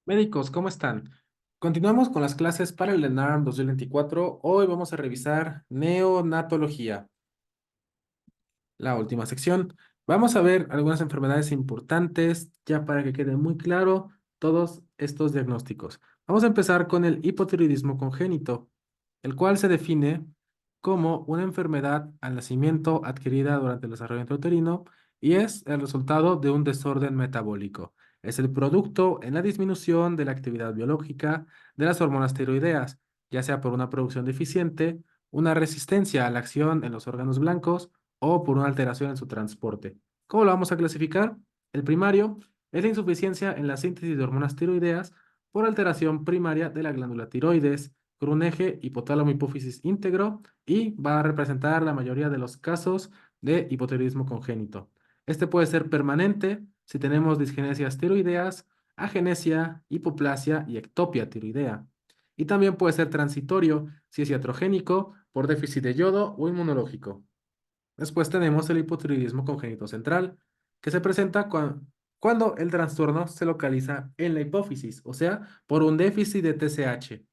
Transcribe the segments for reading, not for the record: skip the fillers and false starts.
Médicos, ¿cómo están? Continuamos con las clases para el ENARM 2024. Hoy vamos a revisar neonatología, la última sección. Vamos a ver algunas enfermedades importantes, ya para que quede muy claro todos estos diagnósticos. Vamos a empezar con el hipotiroidismo congénito, el cual se define como una enfermedad al nacimiento adquirida durante el desarrollo intrauterino y es el resultado de un desorden metabólico. Es el producto en la disminución de la actividad biológica de las hormonas tiroideas, ya sea por una producción deficiente, una resistencia a la acción en los órganos blancos o por una alteración en su transporte. ¿Cómo lo vamos a clasificar? El primario es la insuficiencia en la síntesis de hormonas tiroideas por alteración primaria de la glándula tiroides, con un eje hipotálamo hipófisis íntegro y va a representar la mayoría de los casos de hipotiroidismo congénito. Este puede ser permanente si tenemos disgenesias tiroideas, agenesia, hipoplasia y ectopia tiroidea. Y también puede ser transitorio si es iatrogénico por déficit de yodo o inmunológico. Después tenemos el hipotiroidismo congénito central, que se presenta cuando el trastorno se localiza en la hipófisis, o sea, por un déficit de TSH.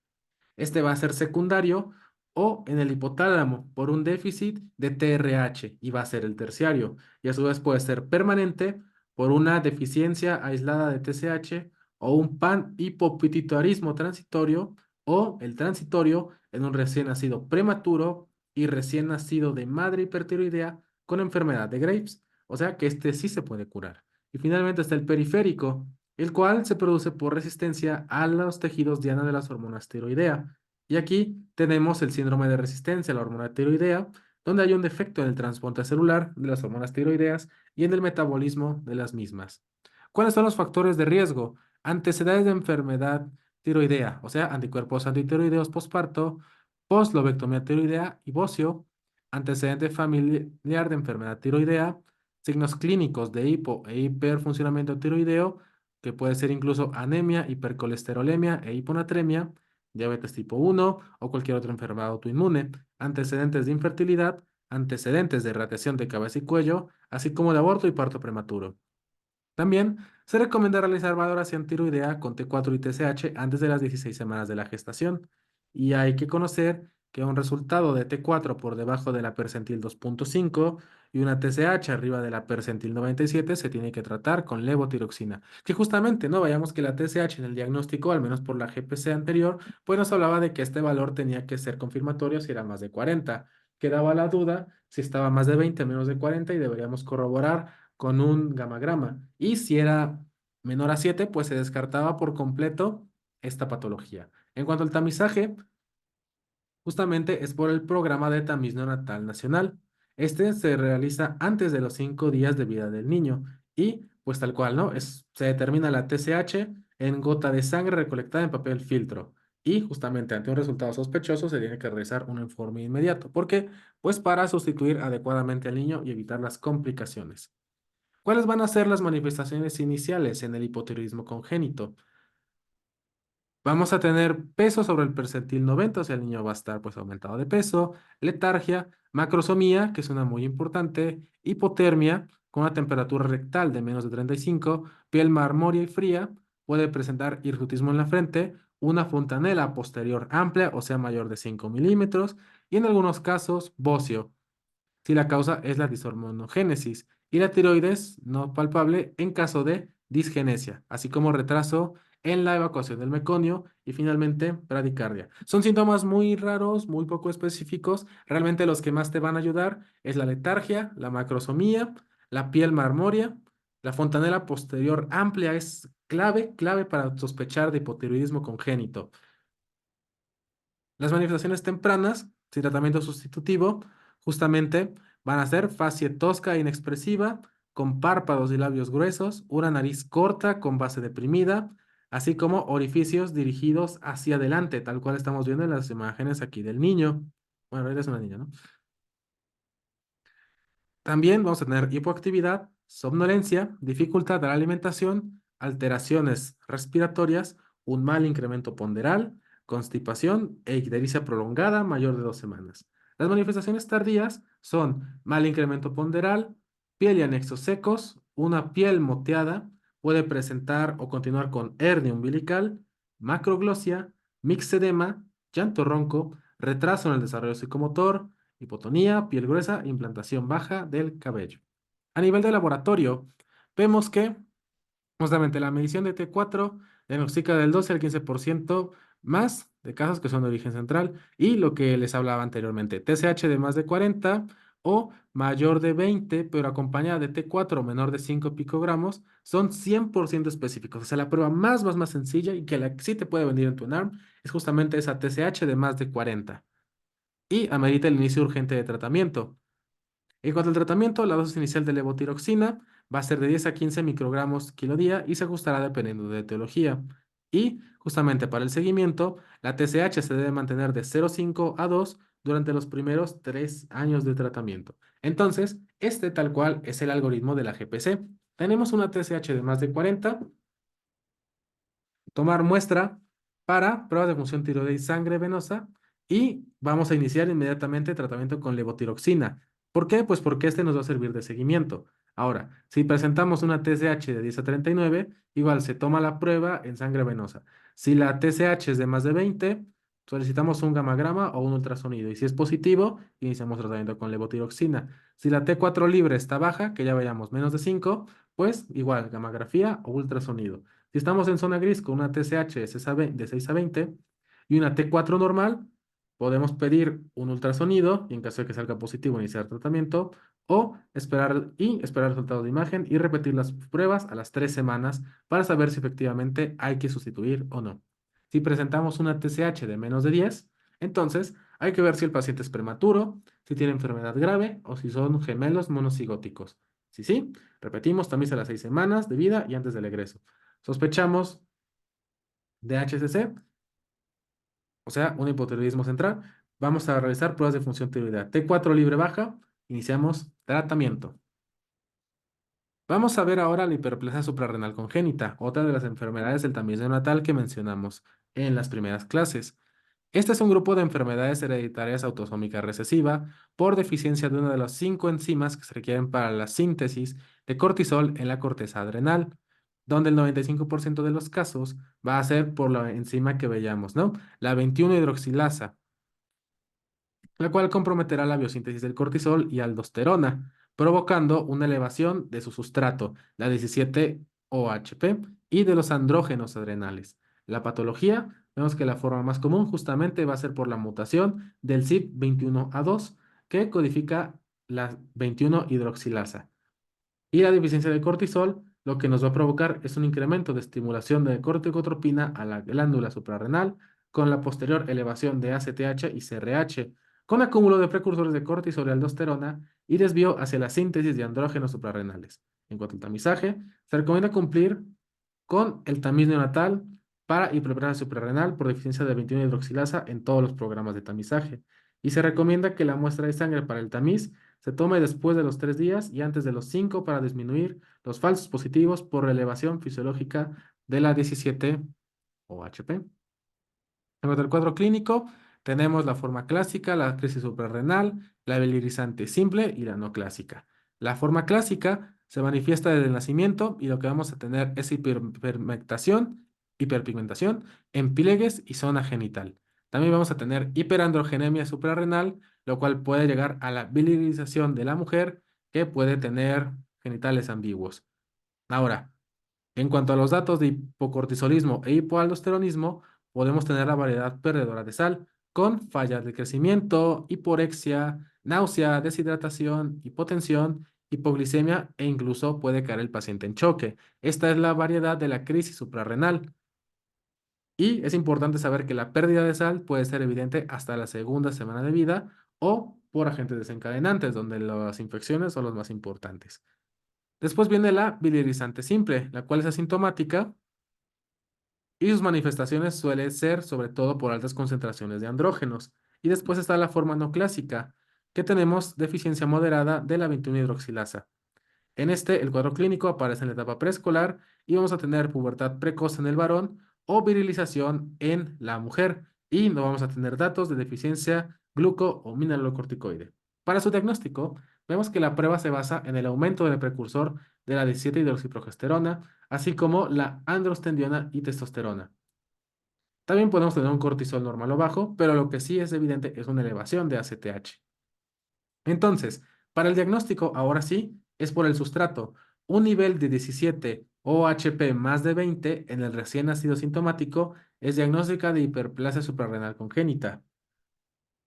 Este va a ser secundario o en el hipotálamo por un déficit de TRH y va a ser el terciario. Y a su vez puede ser permanente por una deficiencia aislada de TSH o un panhipopituitarismo transitorio o el transitorio en un recién nacido prematuro y recién nacido de madre hipertiroidea con enfermedad de Graves. O sea que este sí se puede curar. Y finalmente está el periférico, el cual se produce por resistencia a los tejidos diana de las hormonas tiroidea. Y aquí tenemos el síndrome de resistencia a la hormona tiroidea, donde hay un defecto en el transporte celular de las hormonas tiroideas y en el metabolismo de las mismas. ¿Cuáles son los factores de riesgo? Antecedentes de enfermedad tiroidea, o sea, anticuerpos antitiroideos posparto, postlobectomía tiroidea y bocio, antecedente familiar de enfermedad tiroidea, signos clínicos de hipo e hiperfuncionamiento tiroideo, que puede ser incluso anemia, hipercolesterolemia e hiponatremia, diabetes tipo 1 o cualquier otra enfermedad autoinmune, antecedentes de infertilidad, antecedentes de radiación de cabeza y cuello, así como de aborto y parto prematuro. También se recomienda realizar valoración tiroidea con T4 y TSH antes de las 16 semanas de la gestación. Y hay que conocer que un resultado de T4 por debajo de la percentil 2.5 y una TSH arriba de la percentil 97 se tiene que tratar con levotiroxina. Que justamente, ¿no? Vayamos que la TSH en el diagnóstico, al menos por la GPC anterior, pues nos hablaba de que este valor tenía que ser confirmatorio si era más de 40. Quedaba la duda si estaba más de 20, menos de 40 y deberíamos corroborar con un gamagrama. Y si era menor a 7 pues se descartaba por completo esta patología. En cuanto al tamizaje, justamente es por el programa de tamiz neonatal nacional. Este se realiza antes de los 5 días de vida del niño y pues tal cual, ¿no? Se determina la TSH en gota de sangre recolectada en papel filtro. Y justamente ante un resultado sospechoso se tiene que realizar un informe inmediato. ¿Por qué? Pues para sustituir adecuadamente al niño y evitar las complicaciones. ¿Cuáles van a ser las manifestaciones iniciales en el hipotiroidismo congénito? Vamos a tener peso sobre el percentil 90, o sea, el niño va a estar pues aumentado de peso, letargia, macrosomía, que es una muy importante, hipotermia, con una temperatura rectal de menos de 35, piel marmórea y fría, puede presentar hirsutismo en la frente, una fontanela posterior amplia, o sea, mayor de 5 milímetros, y en algunos casos, bocio si la causa es la dishormonogénesis y la tiroides no palpable en caso de disgenesia, así como retraso en la evacuación del meconio y finalmente bradicardia. Son síntomas muy raros, muy poco específicos. Realmente los que más te van a ayudar es la letargia, la macrosomía, la piel marmórea, la fontanela posterior amplia es clave para sospechar de hipotiroidismo congénito. Las manifestaciones tempranas, sin tratamiento sustitutivo, justamente van a ser facie tosca e inexpresiva, con párpados y labios gruesos, una nariz corta con base deprimida, así como orificios dirigidos hacia adelante, tal cual estamos viendo en las imágenes aquí del niño. Bueno, eres una niña, ¿no? También vamos a tener hipoactividad, somnolencia, dificultad de la alimentación, alteraciones respiratorias, un mal incremento ponderal, constipación e ictericia prolongada mayor de 2 semanas. Las manifestaciones tardías son mal incremento ponderal, piel y anexos secos, una piel moteada, puede presentar o continuar con hernia umbilical, macroglosia, mixedema, llanto ronco, retraso en el desarrollo psicomotor, hipotonía, piel gruesa, implantación baja del cabello. A nivel de laboratorio, vemos que justamente la medición de T4 diagnostica del 12 al 15% más de casos que son de origen central y lo que les hablaba anteriormente, TSH de más de 40 o mayor de 20, pero acompañada de T4 menor de 5 picogramos, son 100% específicos. O sea, la prueba más sencilla y que la que sí te puede venir en tu NARM es justamente esa TSH de más de 40 y amerita el inicio urgente de tratamiento. En cuanto al tratamiento, la dosis inicial de levotiroxina va a ser de 10 a 15 microgramos kilo día y se ajustará dependiendo de etiología. Y justamente para el seguimiento, la TSH se debe mantener de 0,5 a 2 durante los primeros 3 años de tratamiento. Entonces, este tal cual es el algoritmo de la GPC. Tenemos una TSH de más de 40, tomar muestra para pruebas de función tiroidea y sangre venosa y vamos a iniciar inmediatamente tratamiento con levotiroxina. ¿Por qué? Pues porque este nos va a servir de seguimiento. Ahora, si presentamos una TSH de 10 a 39, igual se toma la prueba en sangre venosa. Si la TSH es de más de 20, solicitamos un gamagrama o un ultrasonido. Y si es positivo, iniciamos tratamiento con levotiroxina. Si la T4 libre está baja, que ya veamos menos de 5, pues igual gamografía o ultrasonido. Si estamos en zona gris con una TSH de 6 a 20 y una T4 normal, podemos pedir un ultrasonido y en caso de que salga positivo iniciar tratamiento o esperar resultados de imagen y repetir las pruebas a las 3 semanas para saber si efectivamente hay que sustituir o no. Si presentamos una TSH de menos de 10, entonces hay que ver si el paciente es prematuro, si tiene enfermedad grave o si son gemelos monocigóticos. Si sí, repetimos también a las 6 semanas de vida y antes del egreso. Sospechamos de HCC, o sea, un hipotiroidismo central. Vamos a realizar pruebas de función tiroidea. T4 libre baja, iniciamos tratamiento. Vamos a ver ahora la hiperplasia suprarrenal congénita, otra de las enfermedades del tamiz neonatal que mencionamos en las primeras clases. Este es un grupo de enfermedades hereditarias autosómica recesiva por deficiencia de una de las 5 enzimas que se requieren para la síntesis de cortisol en la corteza adrenal, donde el 95% de los casos va a ser por la enzima que veíamos, ¿no? La 21-hidroxilasa, la cual comprometerá la biosíntesis del cortisol y aldosterona, provocando una elevación de su sustrato, la 17-OHP, y de los andrógenos adrenales. La patología, vemos que la forma más común justamente va a ser por la mutación del CYP21A2, que codifica la 21-hidroxilasa. Y la deficiencia de cortisol lo que nos va a provocar es un incremento de estimulación de corticotropina a la glándula suprarrenal con la posterior elevación de ACTH y CRH, con acúmulo de precursores de cortisol y aldosterona y desvío hacia la síntesis de andrógenos suprarrenales. En cuanto al tamizaje, se recomienda cumplir con el tamiz neonatal para hiperplasia suprarrenal por deficiencia de 21-hidroxilasa en todos los programas de tamizaje. Y se recomienda que la muestra de sangre para el tamiz se tome después de los 3 días y antes de los 5 para disminuir los falsos positivos por elevación fisiológica de la 17-OHP. En cuanto al cuadro clínico, tenemos la forma clásica, la crisis suprarrenal, la bilirizante simple y la no clásica. La forma clásica se manifiesta desde el nacimiento y lo que vamos a tener es hiperpigmentación en pliegues y zona genital. También vamos a tener hiperandrogenemia suprarrenal, lo cual puede llegar a la bilirización de la mujer que puede tener genitales ambiguos. Ahora, en cuanto a los datos de hipocortisolismo e hipoaldosteronismo, podemos tener la variedad perdedora de sal, con fallas de crecimiento, hiporexia, náusea, deshidratación, hipotensión, hipoglicemia e incluso puede caer el paciente en choque. Esta es la variedad de la crisis suprarrenal. Y es importante saber que la pérdida de sal puede ser evidente hasta la segunda semana de vida o por agentes desencadenantes, donde las infecciones son los más importantes. Después viene la bilirizante simple, la cual es asintomática y sus manifestaciones suelen ser sobre todo por altas concentraciones de andrógenos. Y después está la forma no clásica, que tenemos deficiencia moderada de la 21-hidroxilasa. En este, el cuadro clínico aparece en la etapa preescolar y vamos a tener pubertad precoz en el varón o virilización en la mujer. Y no vamos a tener datos de deficiencia gluco o mineralocorticoide. Para su diagnóstico, vemos que la prueba se basa en el aumento del precursor de la 17-hidroxiprogesterona, así como la androstendiona y testosterona. También podemos tener un cortisol normal o bajo, pero lo que sí es evidente es una elevación de ACTH. Entonces, para el diagnóstico, ahora sí, es por el sustrato. Un nivel de 17 OHP más de 20 en el recién nacido sintomático es diagnóstica de hiperplasia suprarrenal congénita.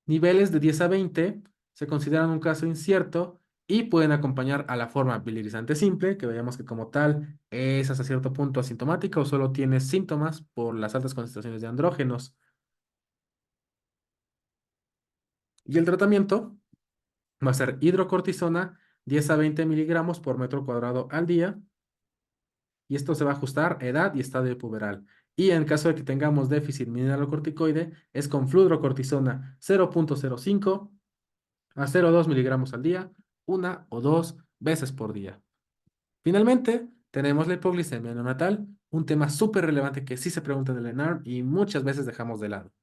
Niveles de 10 a 20 se consideran un caso incierto y pueden acompañar a la forma bilirizante simple, que veamos que como tal es hasta cierto punto asintomática o solo tiene síntomas por las altas concentraciones de andrógenos. Y el tratamiento va a ser hidrocortisona 10 a 20 miligramos por metro cuadrado al día, y esto se va a ajustar a edad y estadio puberal. Y en caso de que tengamos déficit mineralocorticoide, es con fludrocortisona 0,05 a 0,2 miligramos al día, una o dos veces por día. Finalmente, tenemos la hipoglicemia neonatal, un tema súper relevante que sí se pregunta en el ENARM y muchas veces dejamos de lado.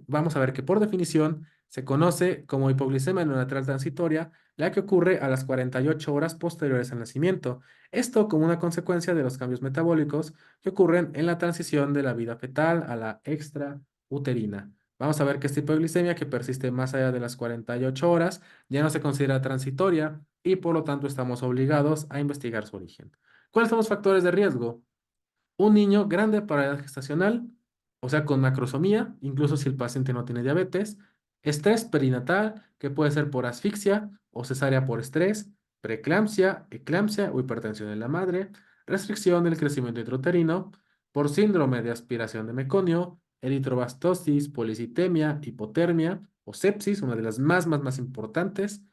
Vamos a ver que por definición se conoce como hipoglicemia neonatal transitoria, la que ocurre a las 48 horas posteriores al nacimiento. Esto como una consecuencia de los cambios metabólicos que ocurren en la transición de la vida fetal a la extrauterina. Vamos a ver que esta hipoglicemia que persiste más allá de las 48 horas ya no se considera transitoria y por lo tanto estamos obligados a investigar su origen. ¿Cuáles son los factores de riesgo? Un niño grande para edad gestacional, o sea, con macrosomía, incluso si el paciente no tiene diabetes, estrés perinatal, que puede ser por asfixia o cesárea por estrés, preeclampsia, eclampsia o hipertensión en la madre, restricción del crecimiento intrauterino, por síndrome de aspiración de meconio, eritrobastosis, policitemia, hipotermia o sepsis, una de las más importantes,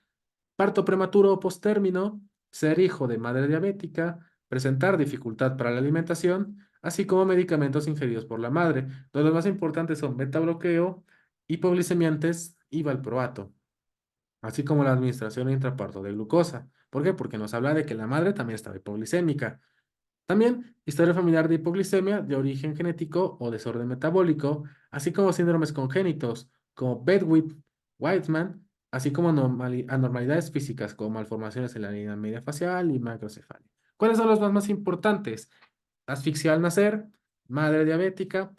parto prematuro o postérmino, ser hijo de madre diabética, presentar dificultad para la alimentación, así como medicamentos ingeridos por la madre. Los más importantes son beta-bloqueo, hipoglicemiantes y valproato, así como la administración intraparto de glucosa. ¿Por qué? Porque nos habla de que la madre también estaba hipoglicémica. También historia familiar de hipoglicemia de origen genético o desorden metabólico, así como síndromes congénitos como Bedwick-Whiteman, así como anormalidades físicas como malformaciones en la línea media facial y macrocefalia. ¿Cuáles son los más importantes? Asfixia al nacer, madre diabética,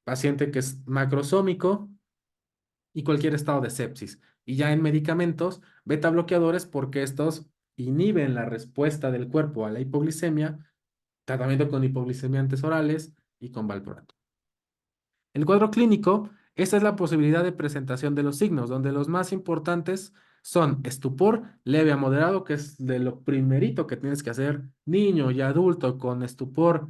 paciente que es macrosómico y cualquier estado de sepsis. Y ya en medicamentos, beta bloqueadores porque estos inhiben la respuesta del cuerpo a la hipoglicemia, tratamiento con hipoglicemiantes orales y con valproato. El cuadro clínico, esta es la posibilidad de presentación de los signos, donde los más importantes son estupor leve a moderado, que es de lo primerito que tienes que hacer, niño y adulto con estupor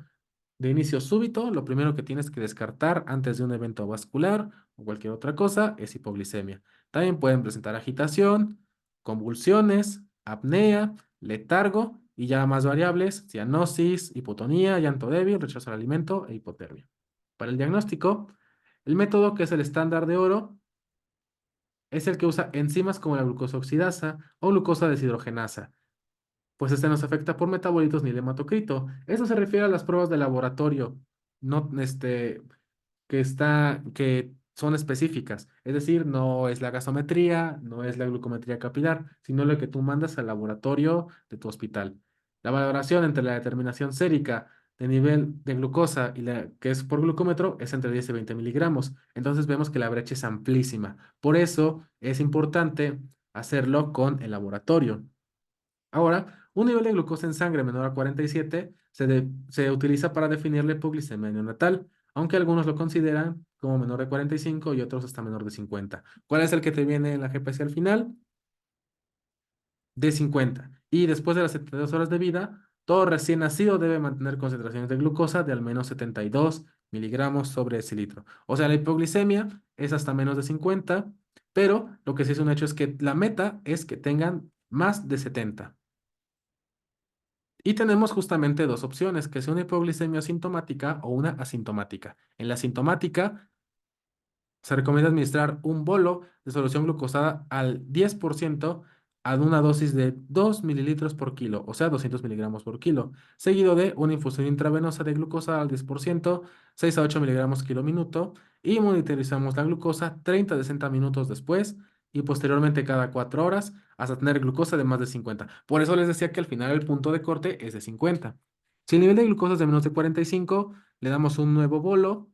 de inicio súbito, lo primero que tienes que descartar antes de un evento vascular o cualquier otra cosa es hipoglicemia. También pueden presentar agitación, convulsiones, apnea, letargo y ya más variables, cianosis, hipotonía, llanto débil, rechazo al alimento e hipotermia. Para el diagnóstico, el método que es el estándar de oro es el que usa enzimas como la glucosa oxidasa o glucosa deshidrogenasa, pues este no se afecta por metabolitos ni el hematocrito. Eso se refiere a las pruebas de laboratorio, no que son específicas. Es decir, no es la gasometría, no es la glucometría capilar, sino lo que tú mandas al laboratorio de tu hospital. La valoración entre la determinación sérica de nivel de glucosa y la que es por glucómetro es entre 10 y 20 miligramos. Entonces vemos que la brecha es amplísima. Por eso es importante hacerlo con el laboratorio. Ahora, un nivel de glucosa en sangre menor a 47 se utiliza para definir la hipoglicemia neonatal, aunque algunos lo consideran como menor de 45 y otros hasta menor de 50. ¿Cuál es el que te viene en la GPC al final? De 50. Y después de las 72 horas de vida, todo recién nacido debe mantener concentraciones de glucosa de al menos 72 miligramos sobre decilitro. O sea, la hipoglicemia es hasta menos de 50, pero lo que sí es un hecho es que la meta es que tengan más de 70. Y tenemos justamente dos opciones, que es una hipoglicemia sintomática o una asintomática. En la sintomática se recomienda administrar un bolo de solución glucosada al 10% a una dosis de 2 mililitros por kilo, o sea, 200 miligramos por kilo, seguido de una infusión intravenosa de glucosa al 10%, 6 a 8 miligramos kilo minuto, y monitorizamos la glucosa 30 a 60 minutos después y posteriormente cada 4 horas hasta tener glucosa de más de 50. Por eso les decía que al final el punto de corte es de 50. Si el nivel de glucosa es de menos de 45, le damos un nuevo bolo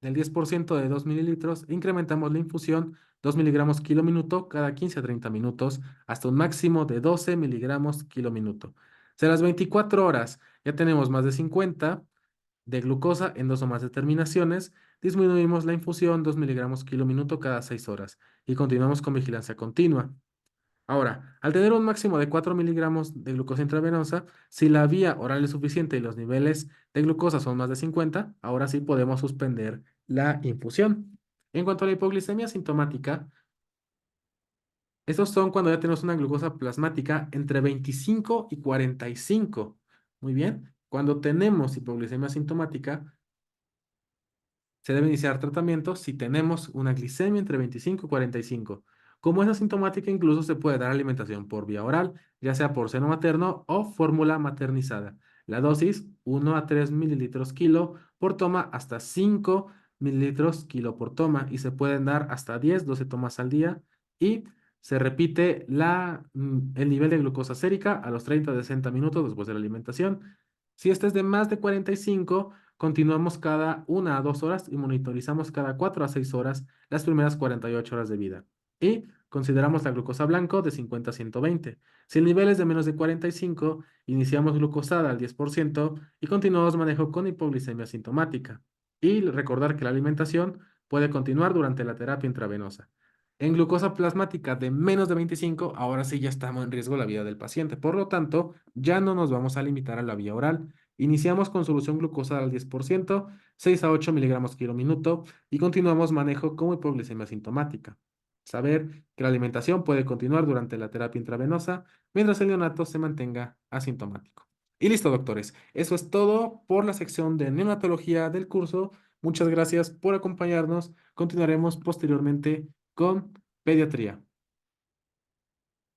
del 10% de 2 mililitros e incrementamos la infusión 2 miligramos kilo minuto cada 15 a 30 minutos hasta un máximo de 12 miligramos kilo minuto. Si a las 24 horas ya tenemos más de 50 de glucosa en dos o más determinaciones, disminuimos la infusión 2 miligramos kilo minuto cada 6 horas y continuamos con vigilancia continua. Ahora, al tener un máximo de 4 miligramos de glucosa intravenosa, si la vía oral es suficiente y los niveles de glucosa son más de 50, ahora sí podemos suspender la infusión. En cuanto a la hipoglicemia sintomática, estos son cuando ya tenemos una glucosa plasmática entre 25 y 45. Muy bien. Cuando tenemos hipoglicemia sintomática, se debe iniciar tratamiento si tenemos una glicemia entre 25 y 45. Como es asintomática, incluso se puede dar alimentación por vía oral, ya sea por seno materno o fórmula maternizada. La dosis, 1 a 3 mililitros kilo por toma hasta 5 mililitros kilo por toma y se pueden dar hasta 10, 12 tomas al día y se repite el nivel de glucosa sérica a los 30 a 60 minutos después de la alimentación. Si este es de más de 45, continuamos cada 1 a 2 horas y monitorizamos cada 4 a 6 horas las primeras 48 horas de vida. Y consideramos la glucosa blanco de 50 a 120. Si el nivel es de menos de 45, iniciamos glucosada al 10% y continuamos manejo con hipoglicemia sintomática. Y recordar que la alimentación puede continuar durante la terapia intravenosa. En glucosa plasmática de menos de 25, ahora sí ya estamos en riesgo la vida del paciente. Por lo tanto, ya no nos vamos a limitar a la vía oral. Iniciamos con solución glucosa al 10%, 6 a 8 miligramos kilo minuto y continuamos manejo como hipoglicemia sintomática. Saber que la alimentación puede continuar durante la terapia intravenosa mientras el neonato se mantenga asintomático. Y listo, doctores. Eso es todo por la sección de neonatología del curso. Muchas gracias por acompañarnos. Continuaremos posteriormente con pediatría.